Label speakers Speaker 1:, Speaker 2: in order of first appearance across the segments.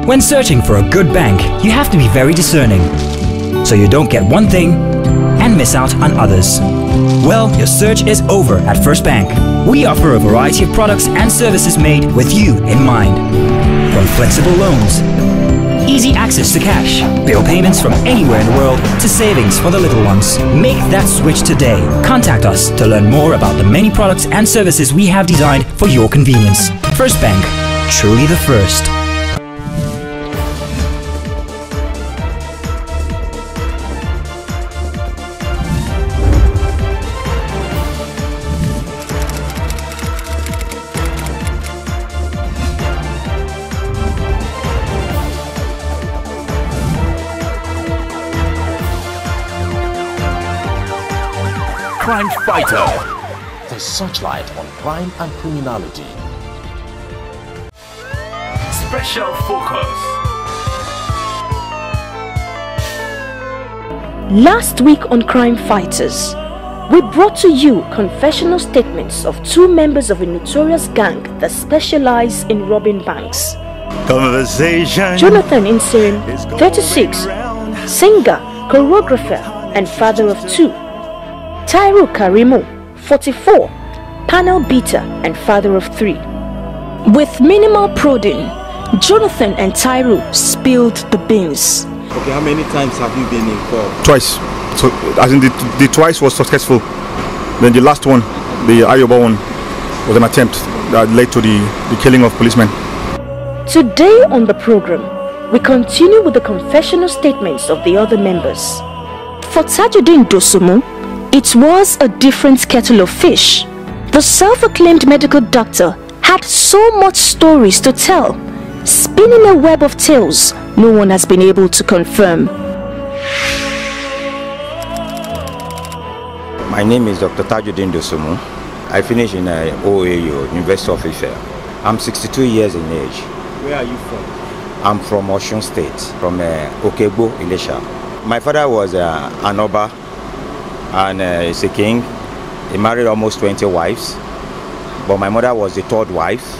Speaker 1: When searching for a good bank, you have to be very discerning, so you don't get one thing and miss out on others. Well, your search is over at First Bank. We offer a variety of products and services made with you in mind. From flexible loans, easy access to cash, bill payments from anywhere in the world, to savings for the little ones. Make that switch today. Contact us to learn more about the many products and services we have designed for your convenience. First Bank, truly the first.
Speaker 2: Crime Fighter, the searchlight on crime and criminality. Special focus.
Speaker 3: Last week on Crime Fighters, we brought to you confessional statements of two members of a notorious gang that specialize in robbing banks.
Speaker 4: Conversation.
Speaker 3: Jonathan Inserin, 36, singer, choreographer, and father of two. Tairu Karimu, 44, panel beater and father of three. With minimal prodding, Jonathan and Tairu spilled the beans.
Speaker 5: Okay, how many times have you been involved?
Speaker 4: Twice. So, as in the twice was successful. Then the last one, the Ayoba one, was an attempt that led to the killing of policemen.
Speaker 3: Today on the program, we continue with the confessional statements of the other members. For Tajuddin Dosumu, it was a different kettle of fish. The self-acclaimed medical doctor had so much stories to tell, spinning a web of tales no one has been able to confirm.
Speaker 6: My name is Dr. Tajuddin Dosumu. I finished in OAU, University of Ife. I'm 62 years in age.
Speaker 5: Where are you from?
Speaker 6: I'm from Osun State, from Okegbo, Ilesha. My father was an Oba, and he's a king. He married almost 20 wives, but my mother was the third wife.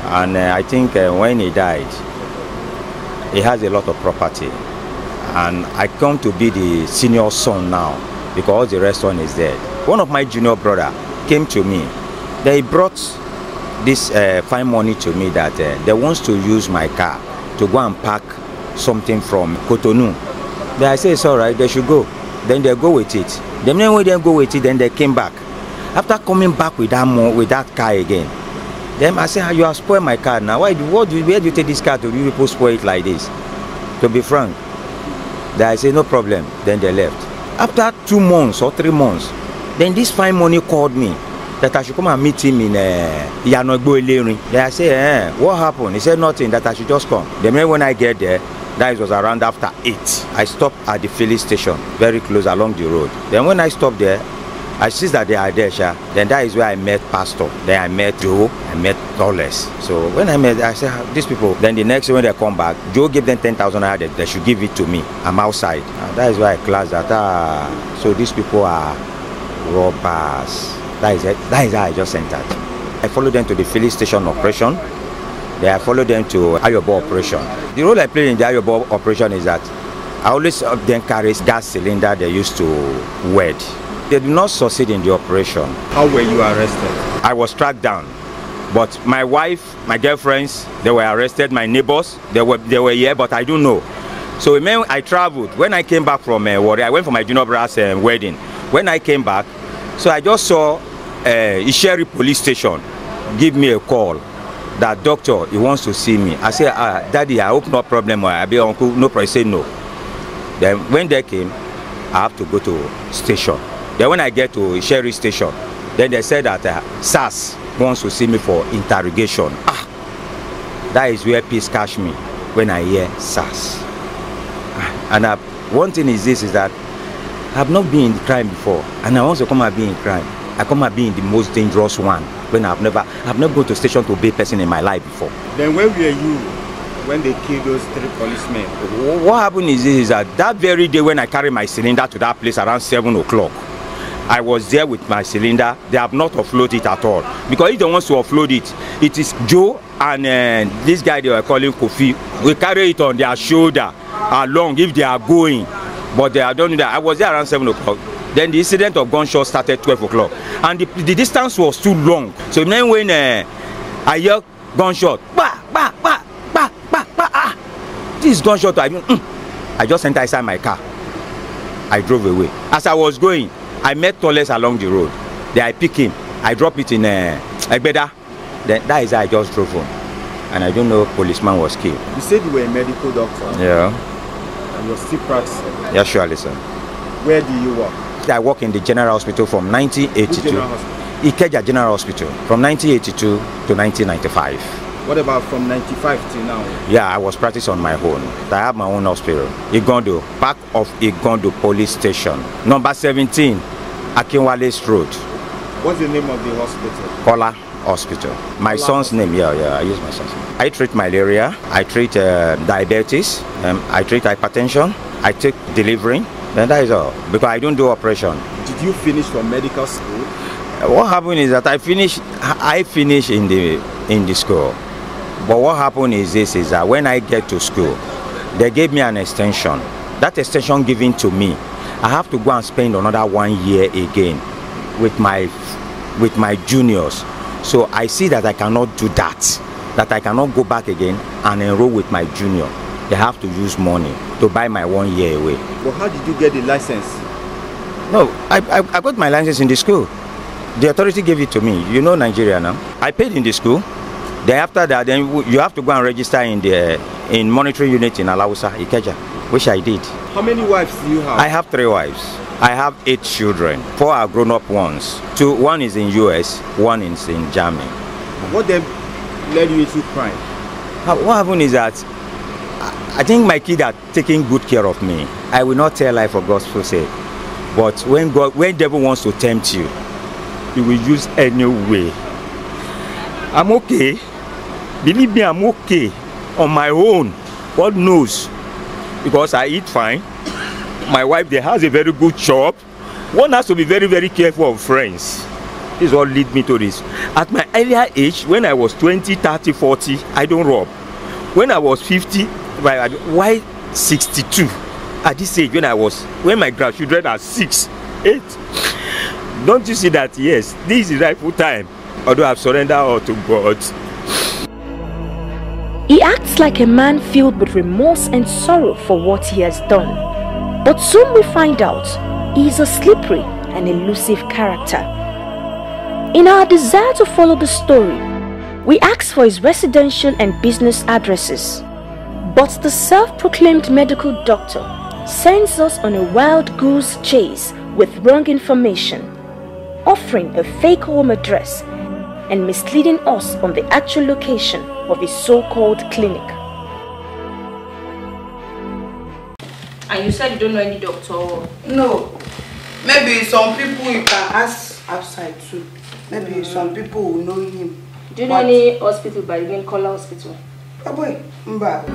Speaker 6: And I think when he died, he has a lot of property. And I come to be the senior son now, because the rest one is dead. One of my junior brother came to me. They brought this fine money to me that they wants to use my car to go and pack something from Cotonou. Then I say it's all right, they should go. Then they go with it. Then when they go with it, then they came back. After coming back with that car again, then I say, you have spoiled my car now. Where do you take this car to? You people spoil it like this? To be frank. Then I say no problem. Then they left. After 2 months or 3 months, then this fine money called me that I should come and meet him in Yanogbo Ilerin. Then I say, what happened? He said nothing, that I should just come. Then when I get there, that was around after 8. I stopped at the filling station, very close along the road. Then when I stopped there, I see that they are there, then that is where I met Pastor. Then I met Joe, I met Dollars. So when I met, I said, these people. Then the next day when they come back, Joe gave them 10,000 naira, they should give it to me. I'm outside. And that is why I class that. So these people are robbers. That is it. That is how I just entered. I followed them to the filling station operation. Then I followed them to Ayobo operation. The role I played in the Ayobo operation is that I always then carry gas cylinder they used to wed. They did not succeed in the operation.
Speaker 5: How were you arrested?
Speaker 6: I was tracked down. But my wife, my girlfriends, they were arrested. My neighbors, they were here, but I don't know. So when I traveled, when I came back from Warri, I went for my junior brother's wedding. When I came back, so I just saw Isheri police station give me a call that doctor, he wants to see me. I said, Daddy, I hope no problem. I be uncle, no problem. He said no. Then when they came, I have to go to station. Then when I get to Isheri station, then they said that SAS wants to see me for interrogation. That is where peace catch me when I hear SAS. And one thing is this, is that I have not been in crime before, and I want to come and be in crime. I come and be in the most dangerous one when I've never gone to station to obey person in my life before.
Speaker 5: Then where were you when they killed those 3 policemen?
Speaker 6: What happened is this, is that very day when I carry my cylinder to that place around 7 o'clock, I was there with my cylinder. They have not offloaded it at all. Because if they want to offload it, it is Joe and this guy they were calling Kofi. We carry it on their shoulder along if they are going. But they are done that. I was there around 7 o'clock. Then the incident of gunshot started 12 o'clock. And the distance was too long. So then when I hear gunshot, bah, bah, bah, bah, bah, bah, ah. This gunshot, I just entered inside my car. I drove away. As I was going, I met Toles along the road. Then I pick him. I drop it in Egbeda. Then that is how I just drove home. And I don't know policeman was killed.
Speaker 5: You said you were a medical doctor.
Speaker 6: Yeah.
Speaker 5: And you're still practicing.
Speaker 6: Yeah, surely, sir.
Speaker 5: Where do you work?
Speaker 6: I work in the General Hospital from 1982.
Speaker 5: Which General Hospital?
Speaker 6: Ikeja General Hospital from 1982 to 1995.
Speaker 5: What about from 95 till now?
Speaker 6: Yeah, I was practicing on my own. I have my own hospital. Igondo, back of Igondo Police Station. Number 17, Akinwale Road.
Speaker 5: What's the name of the hospital?
Speaker 6: Kola Hospital. My son's name, yeah, I use my son's name. I treat malaria, I treat diabetes, I treat hypertension, I take delivery, and that is all. Because I don't do operation.
Speaker 5: Did you finish from medical school?
Speaker 6: What happened is that I finished in the school. But what happened is this, is that when I get to school, they gave me an extension. That extension given to me, I have to go and spend another 1 year again with my juniors. So I see that I cannot do that I cannot go back again and enroll with my junior. They have to use money to buy my 1 year away.
Speaker 5: Well, how did you get the license?
Speaker 6: No, I got my license in the school. The authority gave it to me. You know Nigeria now. I paid in the school. Then after that, then you have to go and register in monitoring unit in Alausa, Ikeja, which I did.
Speaker 5: How many wives do you have?
Speaker 6: I have 3 wives. I have 8 children. 4 are grown-up ones. 1 is in US, 1 is in Germany.
Speaker 5: What then led you into crime?
Speaker 6: What happened is that I think my kids are taking good care of me. I will not tell lie for gospel's sake. But when devil wants to tempt you, he will use any way. I'm okay. Believe me, I'm okay on my own. God knows. Because I eat fine. My wife, they has a very good job. One has to be very, very careful of friends. This all lead me to this. At my earlier age, when I was 20, 30, 40, I don't rob. When I was 50, why 62? At this age, when my grandchildren are 6, 8. Don't you see that? Yes, this is the rightful time. Although I've surrendered all to God.
Speaker 3: He acts like a man filled with remorse and sorrow for what he has done. But soon we find out he is a slippery and elusive character. In our desire to follow the story, we ask for his residential and business addresses. But the self-proclaimed medical doctor sends us on a wild goose chase with wrong information, offering a fake home address and misleading us on the actual location of his so-called clinic.
Speaker 7: And you said you don't know any doctor?
Speaker 8: No. Maybe some people you can ask outside too. Maybe some people will know him.
Speaker 7: Do you know any hospital by the name Kola Hospital?
Speaker 8: Oh boy, Mba.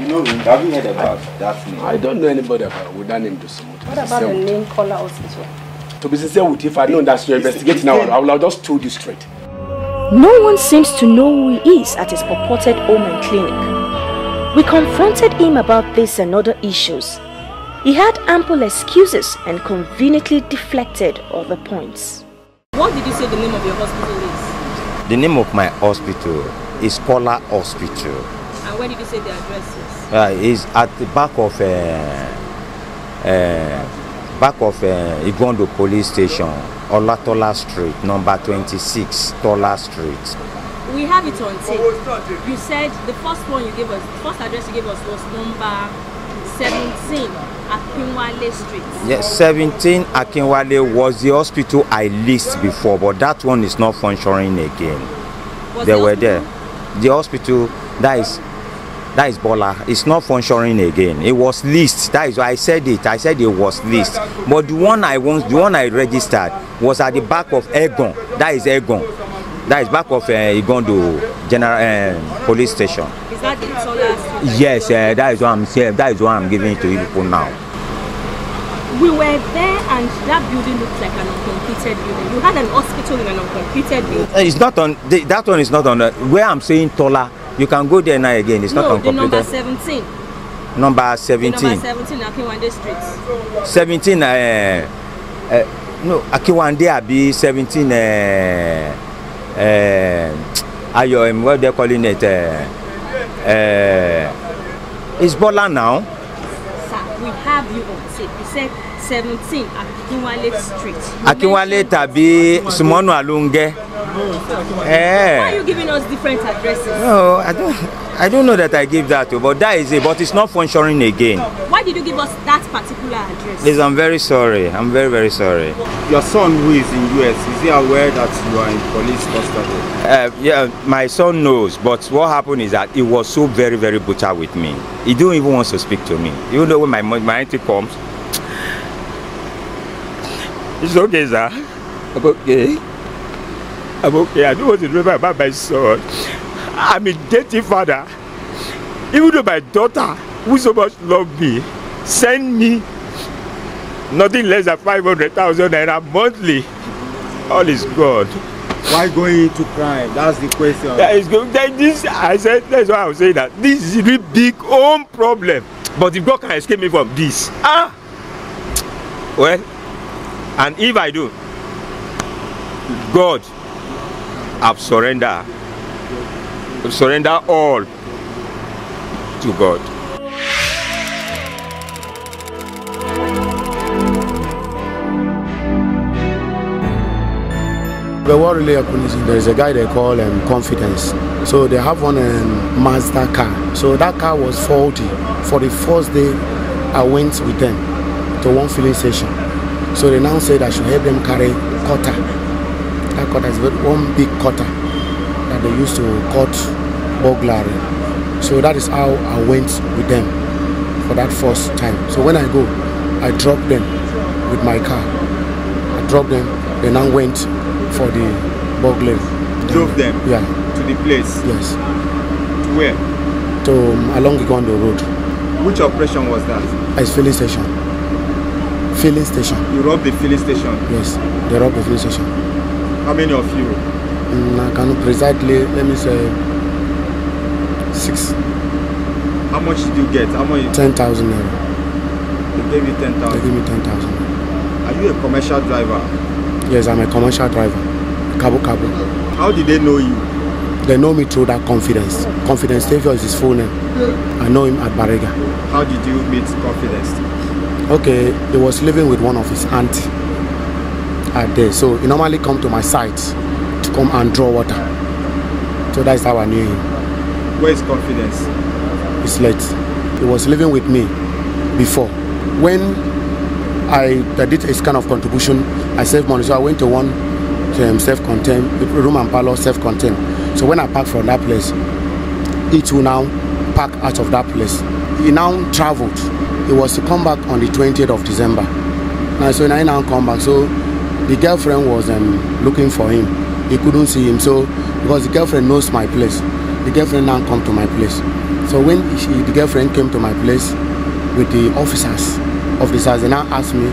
Speaker 5: You know him? Have you heard about that name?
Speaker 9: I don't know anybody with that name.
Speaker 7: What about the name Kola Hospital?
Speaker 9: To be sincere with you, if I know that you're investigating now, I will have just told you straight.
Speaker 3: No one seems to know who he is at his purported home and clinic. We confronted him about this and other issues. He had ample excuses and conveniently deflected other points.
Speaker 7: What did you say the name of your hospital is?
Speaker 6: The name of my hospital is Kola Hospital.
Speaker 7: And where did you say the address is?
Speaker 6: It's at the back of Igondo Police Station, Olatola Street, number 26, Tola Street.
Speaker 7: We have it on tape. You said the first one you gave us, the first address you gave us was number 17, Akinwale Street.
Speaker 6: Yes, 17 Akinwale was the hospital I listed before, but that one is not functioning again. They were there. The hospital, that is Bola. It's not functioning again. It was leased. That is why I said it. I said it was leased. But the one I registered was at the back of Egon. That is Egon. That is back of Igondo General Police Station.
Speaker 7: Is that the Tola Street?
Speaker 6: Yes, that is what I'm saying. That is what I'm giving to you people now.
Speaker 7: We were there and that building looked like an uncompleted building. You had an hospital in an uncompleted building.
Speaker 6: It's not on, that one is not on, where I'm saying Tola, you can go there now again, it's not uncompleted.
Speaker 7: No, the number 17.
Speaker 6: Number 17.
Speaker 7: The number 17, Akinwande Street.
Speaker 6: 17, no, Akinwande Abi, 17, what they're calling it, it's Bola now.
Speaker 7: Sir, we have you on tape. You said 17 Akinwale Street.
Speaker 6: Akinwale Tabi Sumono Alunge.
Speaker 7: Why are you giving us different addresses?
Speaker 6: No, I don't know that I give that to, but that is it. But it's not functioning again.
Speaker 7: Why did you give us that particular address?
Speaker 6: Please, I'm very sorry. I'm very, very sorry.
Speaker 5: Your son who is in US, is he aware that you are in police custody?
Speaker 6: Yeah, my son knows, but what happened is that he was so very, very brutal with me. He don't even want to speak to me. You know when my auntie comes, it's okay, sir. I'm okay. I'm okay. I don't want to remember about my son. I'm a dirty father. Even though my daughter, who so much loved me, send me nothing less than 500,000 naira monthly. All is gone.
Speaker 5: Why going into crime? That's the question.
Speaker 6: That is good. I said, that's why I was saying that this is a really big own problem. But if God can escape me from this, well, and if I do, God, I've surrendered all to God.
Speaker 9: But what really happened is there's a guy they call Confidence. So they have one Mazda car. So that car was faulty. For the first day, I went with them to one filling station. So they now said I should help them carry cutter. That cutter is one big cutter that they used to cut burglary. So that is how I went with them for that first time. So when I go, I drop them with my car. I dropped them, they now went for the burglary.
Speaker 5: Drove them?
Speaker 9: Yeah.
Speaker 5: To the place?
Speaker 9: Yes.
Speaker 5: To where?
Speaker 9: To along Igondo Road.
Speaker 5: Which operation was that?
Speaker 9: It's filling station. Filling station.
Speaker 5: You robbed the filling station?
Speaker 9: Yes, they robbed the filling station.
Speaker 5: How many of you?
Speaker 9: I can precisely, let me say, 6.
Speaker 5: How much did you get? How much?
Speaker 9: 10,000 naira.
Speaker 5: They gave you 10,000?
Speaker 9: They gave me 10,000.
Speaker 5: Are you a commercial driver?
Speaker 9: Yes, I'm a commercial driver. Cabo.
Speaker 5: How did they know you?
Speaker 9: They know me through that Confidence. Confidence Savior is his full name. I know him at Barega.
Speaker 5: How did you meet Confidence?
Speaker 9: Okay, he was living with one of his auntie at there. So he normally come to my site to come and draw water. So that's how I knew him.
Speaker 5: Where is Confidence?
Speaker 9: He's late. He was living with me before. When I did a kind of contribution, I saved money. So I went to one self-contained room and parlor, self-contained. So when I parked from that place, he too now park out of that place. He now traveled. He was to come back on the 20th of December. So I now come back. So the girlfriend was looking for him. He couldn't see him. So because the girlfriend knows my place, the girlfriend now come to my place. So when the girlfriend came to my place with the officers, they now asked me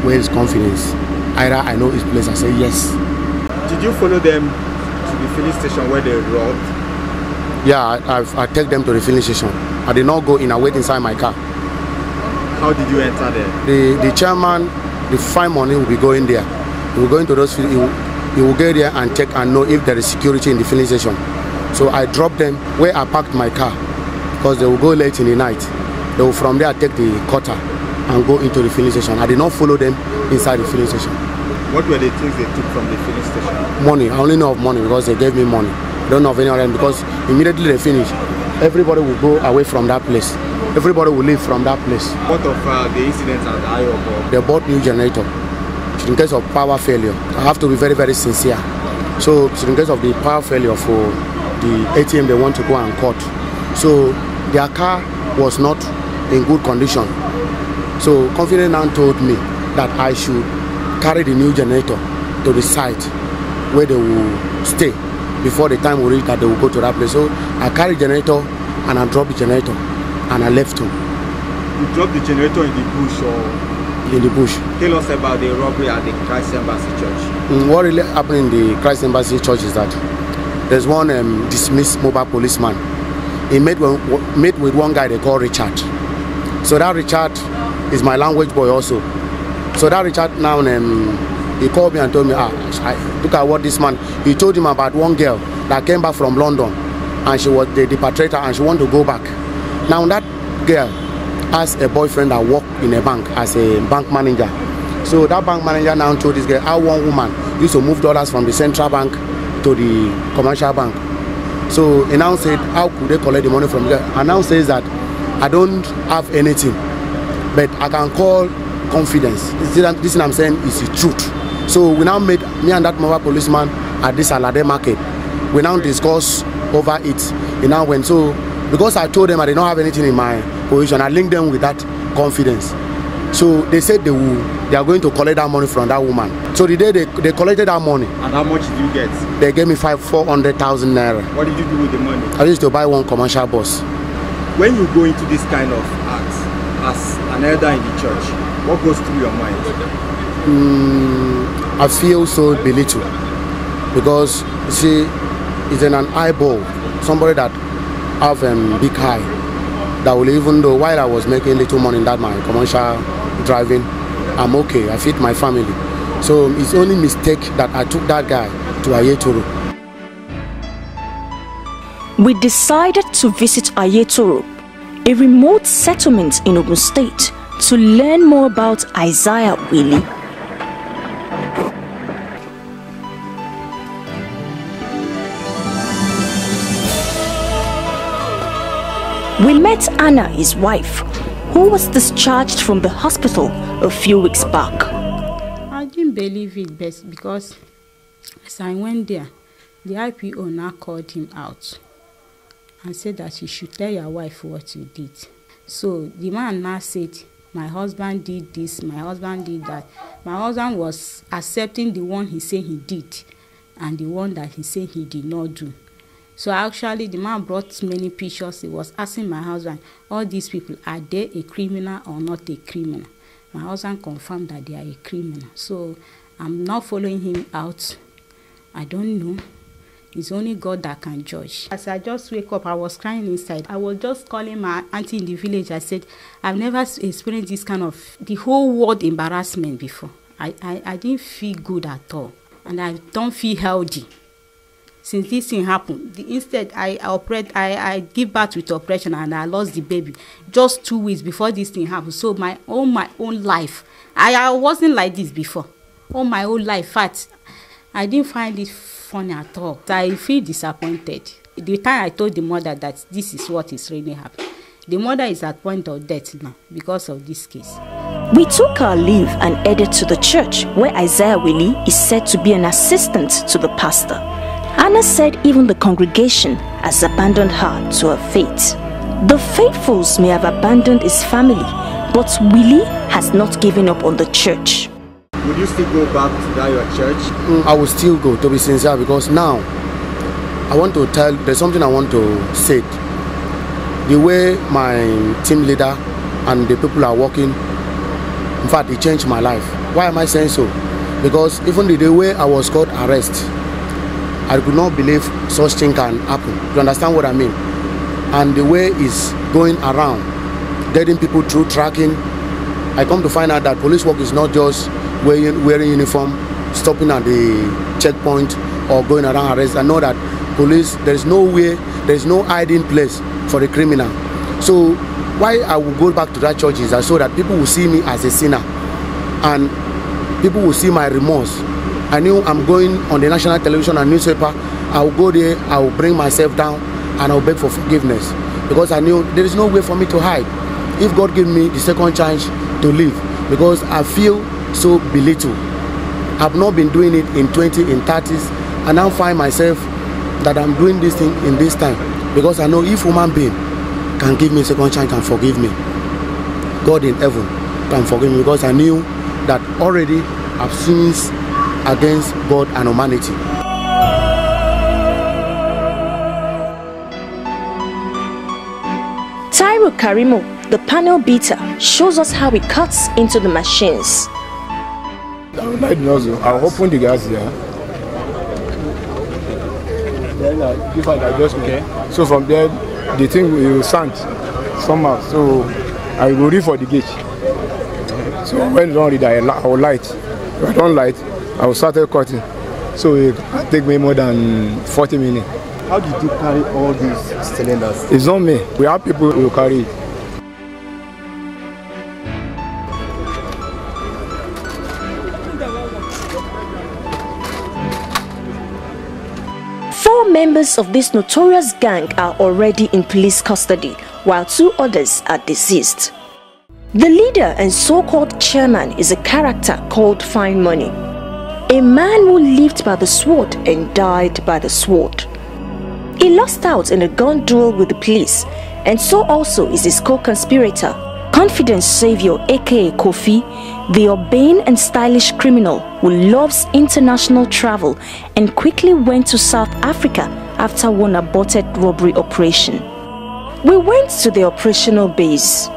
Speaker 9: where is Confidence. Either I know his place. I say yes.
Speaker 5: Did you follow them to the filling station where they robbed?
Speaker 9: Yeah, I take them to the filling station. I did not go in. I wait inside my car.
Speaker 5: How did you enter there?
Speaker 9: The chairman, the fine money will be going there. He will go into those. He will get there and check and know if there is security in the filling station. So I dropped them where I parked my car because they will go late in the night. They will from there take the cutter and go into the filling station. I did not follow them inside the filling station.
Speaker 5: What were the things they took from the filling station?
Speaker 9: Money. I only know of money because they gave me money. I don't know of any other because immediately they finish, everybody will go away from that place. Everybody will leave from that place.
Speaker 5: What of the incidents at Ayobo?
Speaker 9: They bought new generator. In case of power failure, I have to be very, very sincere. So in case of the power failure for the ATM they want to go and cut. So their car was not in good condition. So Confidence now told me that I should carry the new generator to the site where they will stay before the time will reach that they will go to that place. So I carried the generator and I dropped the generator and I left home.
Speaker 5: You dropped the generator in the bush or?
Speaker 9: In the bush.
Speaker 5: Tell us about the robbery at the Christ Embassy Church.
Speaker 9: What really happened in the Christ Embassy Church is that there's one dismissed mobile policeman. He met with one guy they call Richard. So that Richard is my language boy also. So that Richard now, he called me and told me, look at what this man, he told him about one girl that came back from London and she was the perpetrator and she wanted to go back. Now that girl has a boyfriend that worked in a bank as a bank manager. So that bank manager now told this girl how one woman used to move dollars from the central bank to the commercial bank. So he now said, how could they collect the money from there? And now says that I don't have anything, but I can call confidence. This thing I'm saying is the truth. So we now made me and that mobile policeman at this Alade market. We now discuss over it. He now went. So because I told them I did not have anything in my position, I linked them with that confidence. So they said they are going to collect that money from that woman. So the day they collected that money.
Speaker 5: And how much did you get?
Speaker 9: They gave me 400,000 naira.
Speaker 5: What did you do with the money?
Speaker 9: I used to buy one commercial bus.
Speaker 5: When you go into this kind of acts as an elder in the church, what goes through your mind?
Speaker 9: I feel so belittled because you see, it's an eyeball, somebody that have big eye that will, even though while I was making little money in that my commercial driving, I'm okay, I feed my family. So it's only mistake that I took that guy to Ayetoro.
Speaker 3: We decided to visit Ayetoro, a remote settlement in Ogun State, to learn more about Isaiah Willie. We met Anna, his wife, who was discharged from the hospital a few weeks back.
Speaker 10: I didn't believe it best because as I went there, the IPO now called him out and said that you should tell your wife what you did. So the man now said, my husband did this, my husband did that. My husband was accepting the one he said he did and the one that he said he did not do. So actually the man brought many pictures. He was asking my husband, all these people, are they a criminal or not a criminal? My husband confirmed that they are a criminal. So I'm not following him out. I don't know. It's only God that can judge. As I just wake up, I was crying inside. I was just calling my auntie in the village. I said, I've never experienced this kind of, the whole world embarrassment before. I didn't feel good at all. And I don't feel healthy. Since this thing happened, instead I give birth with operation and I lost the baby just 2 weeks before this thing happened. So my own life, I wasn't like this before. All my whole life, I didn't find it funny at all. I feel disappointed. The time I told the mother that this is what is really happening, the mother is at point of death now because of this case.
Speaker 3: We took our leave and headed to the church where Isaiah Willie is said to be an assistant to the pastor. Anna said even the congregation has abandoned her to her fate. The faithfuls may have abandoned his family, but Willie has not given up on the church.
Speaker 5: Would you still go back to that your church?
Speaker 9: I will still go, to be sincere, because now I want to tell, there's something I want to say. The way my team leader and the people are working, in fact, it changed my life. Why am I saying so? Because even the way I was called arrest, I could not believe such thing can happen. You understand what I mean? And the way it's going around, getting people through tracking, I come to find out that police work is not just wearing uniform, stopping at the checkpoint or going around arrest. I know that police, there's no way, there's no hiding place for the criminal. So why I will go back to that church is that so that people will see me as a sinner and people will see my remorse. I knew I'm going on the national television and newspaper. I will go there, I will bring myself down and I will beg for forgiveness because I knew there is no way for me to hide. If God gave me the second chance to live, because I feel so belittled. I've not been doing it in 20, in 30s, and now find myself that I'm doing this thing in this time because I know if human being can give me a second chance and forgive me, God in heaven can forgive me because I knew that already I've sinned against God and humanity.
Speaker 3: Taiwo Karimo The panel beater shows us how it cuts into the machines.
Speaker 11: I would like the nozzle. I'll open the gas here. Then this one I just okay. So from there, the thing will sand somehow. So I will read for the gauge. So when I don't read, I will light. If I don't light, I will start cutting. So it take me more than 40 minutes.
Speaker 5: How did you carry all these cylinders?
Speaker 11: It's not me. We have people who will carry it.
Speaker 3: Four members of this notorious gang are already in police custody, while 2 others are deceased. The leader and so-called chairman is a character called Fine Money, a man who lived by the sword and died by the sword. He lost out in a gun duel with the police, and so also is his co-conspirator, Confidence Savior aka Kofi, the urbane and stylish criminal who loves international travel and quickly went to South Africa after one aborted robbery operation. We went to the operational base.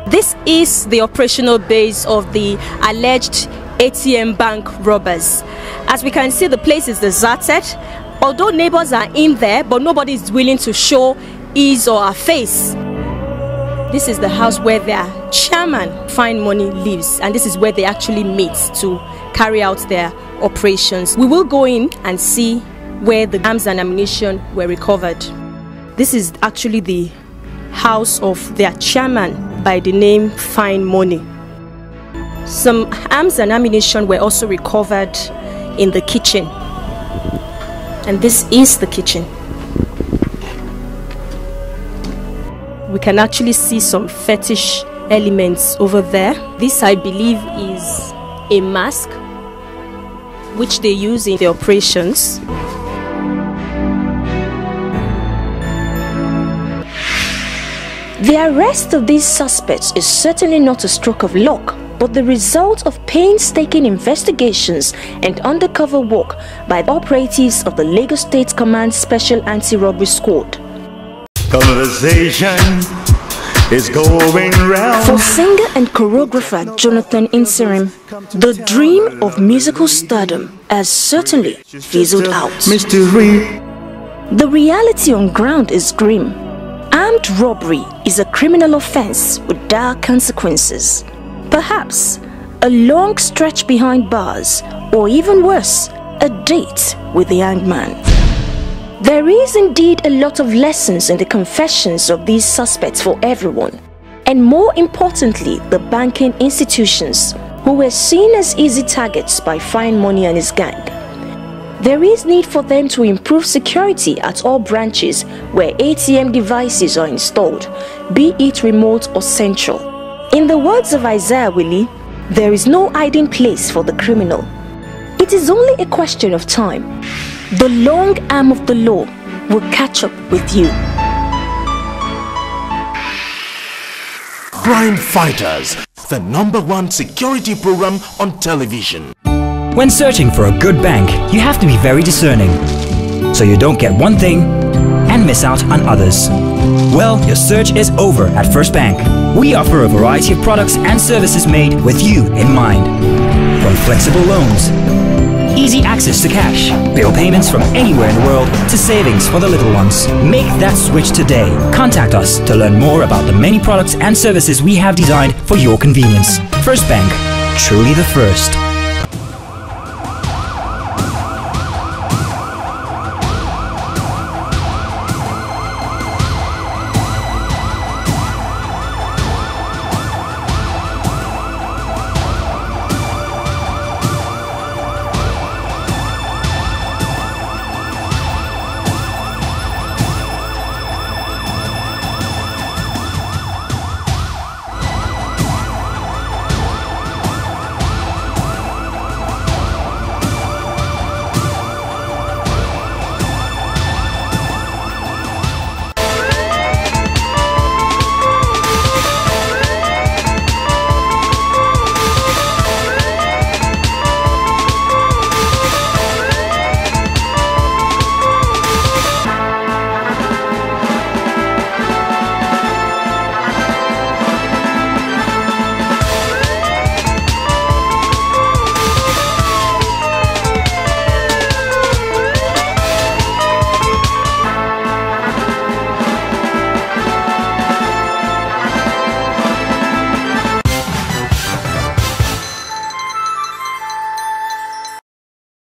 Speaker 7: This is the operational base of the alleged ATM bank robbers. As we can see, the place is deserted. Although neighbors are in there, but nobody is willing to show his or her face. This is the house where their chairman, Fine Money, lives, and this is where they actually meet to carry out their operations. We will go in and see where the arms and ammunition were recovered. This is actually the house of their chairman by the name Fine Money. Some arms and ammunition were also recovered in the kitchen. And this is the kitchen. We can actually see some fetish elements over there. This, I believe, is a mask which they use in the operations.
Speaker 3: The arrest of these suspects is certainly not a stroke of luck, but the result of painstaking investigations and undercover work by the operatives of the Lagos State Command Special Anti-Robbery Squad.
Speaker 12: Conversation is going round.
Speaker 3: For singer and choreographer Jonathan Inserim, the dream of musical stardom has certainly fizzled out.
Speaker 12: Mystery.
Speaker 3: The reality on ground is grim. Armed robbery is a criminal offense with dire consequences. Perhaps a long stretch behind bars, or even worse, a date with the hanged man. There is indeed a lot of lessons in the confessions of these suspects for everyone, and more importantly, the banking institutions, who were seen as easy targets by Fine Money and his gang. There is need for them to improve security at all branches where ATM devices are installed, be it remote or central. In the words of Isaiah Willie, there is no hiding place for the criminal. It is only a question of time. The long arm of the law will catch up with you.
Speaker 2: Crime Fighters, the #1 security program on television.
Speaker 1: When searching for a good bank, you have to be very discerning, so you don't get one thing and miss out on others. Well, your search is over at First Bank. We offer a variety of products and services made with you in mind. From flexible loans, easy access to cash, bill payments from anywhere in the world, to savings for the little ones. Make that switch today. Contact us to learn more about the many products and services we have designed for your convenience. First Bank, truly the first.